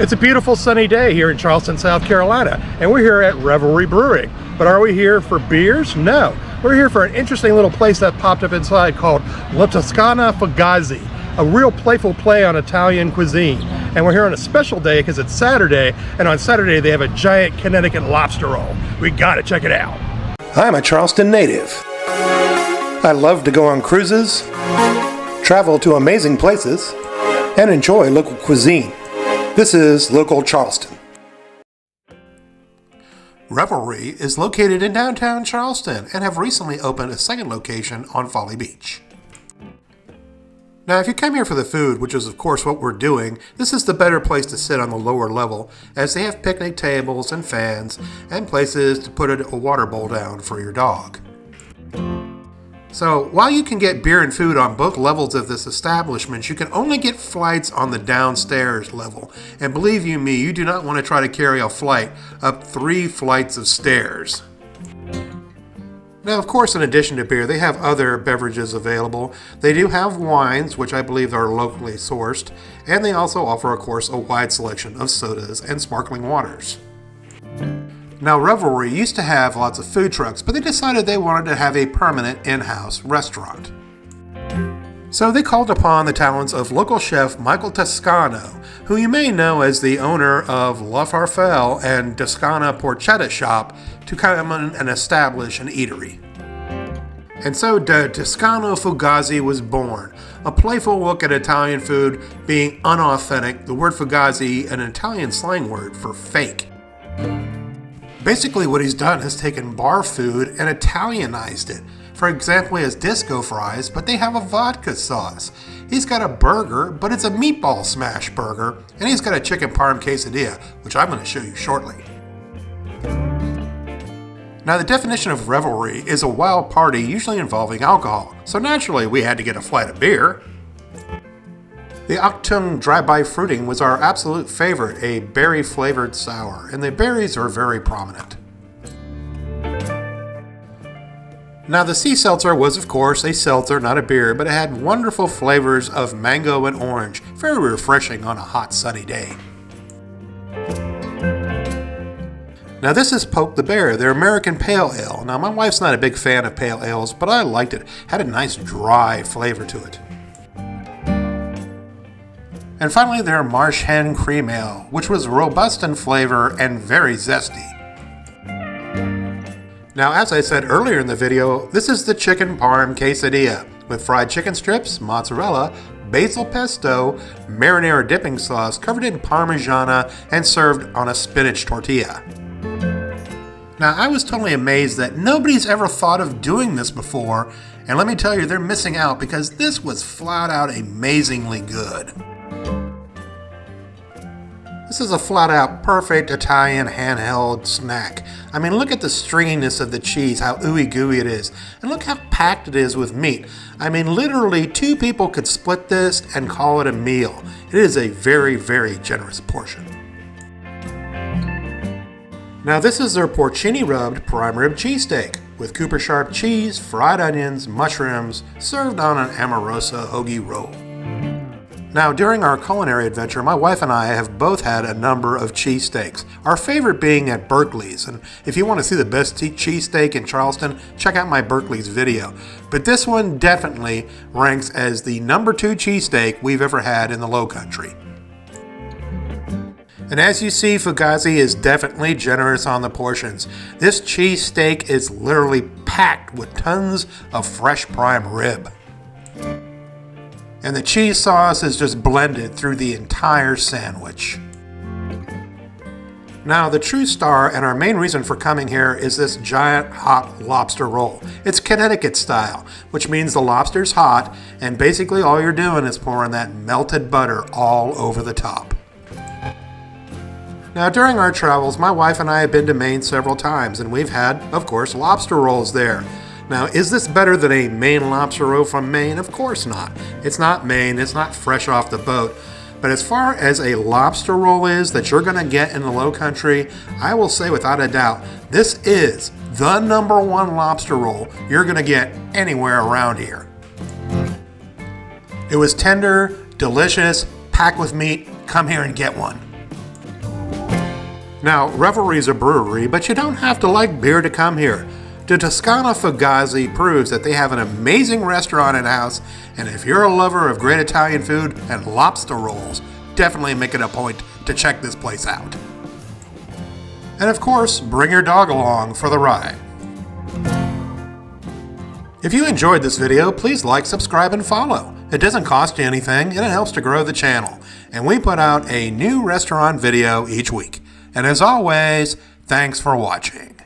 It's a beautiful sunny day here in Charleston, South Carolina, and we're here at Revelry Brewing. But are we here for beers? No. We're here for an interesting little place that popped up inside called Toscana Fugazzi, a real playful play on Italian cuisine. And we're here on a special day because it's Saturday, and on Saturday they have a giant Connecticut lobster roll. We gotta check it out. I'm a Charleston native. I love to go on cruises, travel to amazing places, and enjoy local cuisine. This is Local Charleston. Revelry is located in downtown Charleston and have recently opened a second location on Folly Beach. Now, if you come here for the food, which is of course what we're doing, this is the better place to sit on the lower level, as they have picnic tables and fans and places to put a water bowl down for your dog. So, while you can get beer and food on both levels of this establishment, you can only get flights on the downstairs level. And believe you me, you do not want to try to carry a flight up 3 flights of stairs. Now, of course, in addition to beer, they have other beverages available. They do have wines, which I believe are locally sourced, and they also offer, of course, a wide selection of sodas and sparkling waters. Now, Revelry used to have lots of food trucks, but they decided they wanted to have a permanent in-house restaurant. So they called upon the talents of local chef Michael Toscano, who you may know as the owner of Farfalle and Toscano Porchetta Shop, to come in and establish an eatery. And so the Toscano Fugazzi was born, a playful look at Italian food being unauthentic, the word Fugazzi an Italian slang word for fake. Basically what he's done is taken bar food and Italianized it. For example, he has disco fries, but they have a vodka sauce. He's got a burger, but it's a meatball smash burger, and he's got a chicken parm quesadilla, which I'm going to show you shortly. Now, the definition of Revelry is a wild party usually involving alcohol, so naturally we had to get a flight of beer. The Octung Dry-By Fruiting was our absolute favorite, a berry-flavored sour, and the berries are very prominent. Now, the sea seltzer was, of course, a seltzer, not a beer, but it had wonderful flavors of mango and orange, very refreshing on a hot, sunny day. Now, this is Poke the Bear, their American Pale Ale. Now, my wife's not a big fan of pale ales, but I liked it. Had a nice dry flavor to it. And finally, their Marsh Hen Cream Ale, which was robust in flavor and very zesty. Now, as I said earlier in the video, this is the chicken parm quesadilla with fried chicken strips, mozzarella, basil pesto, marinara dipping sauce covered in parmigiana and served on a spinach tortilla. Now, I was totally amazed that nobody's ever thought of doing this before, and let me tell you, they're missing out because this was flat out amazingly good. This is a flat-out perfect Italian handheld snack. I mean, look at the stringiness of the cheese, how ooey-gooey it is. And look how packed it is with meat. I mean, literally 2 people could split this and call it a meal. It is a very, very generous portion. Now, this is their Porcini rubbed prime rib cheesesteak with Cooper Sharp cheese, fried onions, mushrooms, served on an Amorosa hoagie roll. Now, during our culinary adventure, my wife and I have both had a number of cheesesteaks, our favorite being at Berkeley's. And if you want to see the best cheesesteak in Charleston, check out my Berkeley's video. But this one definitely ranks as the number 2 cheesesteak we've ever had in the Low Country. And as you see, Fugazzi is definitely generous on the portions. This cheesesteak is literally packed with tons of fresh prime rib. And the cheese sauce is just blended through the entire sandwich. Now, the true star and our main reason for coming here is this giant hot lobster roll. It's Connecticut style, which means the lobster's hot, and basically all you're doing is pouring that melted butter all over the top. Now, during our travels, my wife and I have been to Maine several times, and we've had, of course, lobster rolls there. Now, is this better than a Maine lobster roll from Maine? Of course not. It's not Maine, it's not fresh off the boat. But as far as a lobster roll is that you're going to get in the Low Country, I will say without a doubt, this is the number 1 lobster roll you're going to get anywhere around here. It was tender, delicious, packed with meat. Come here and get one. Now, Revelry is a brewery, but you don't have to like beer to come here. The Toscano Fugazzi proves that they have an amazing restaurant in-house, and if you're a lover of great Italian food and lobster rolls, definitely make it a point to check this place out. And of course, bring your dog along for the ride. If you enjoyed this video, please like, subscribe, and follow. It doesn't cost you anything, and it helps to grow the channel. And we put out a new restaurant video each week. And as always, thanks for watching.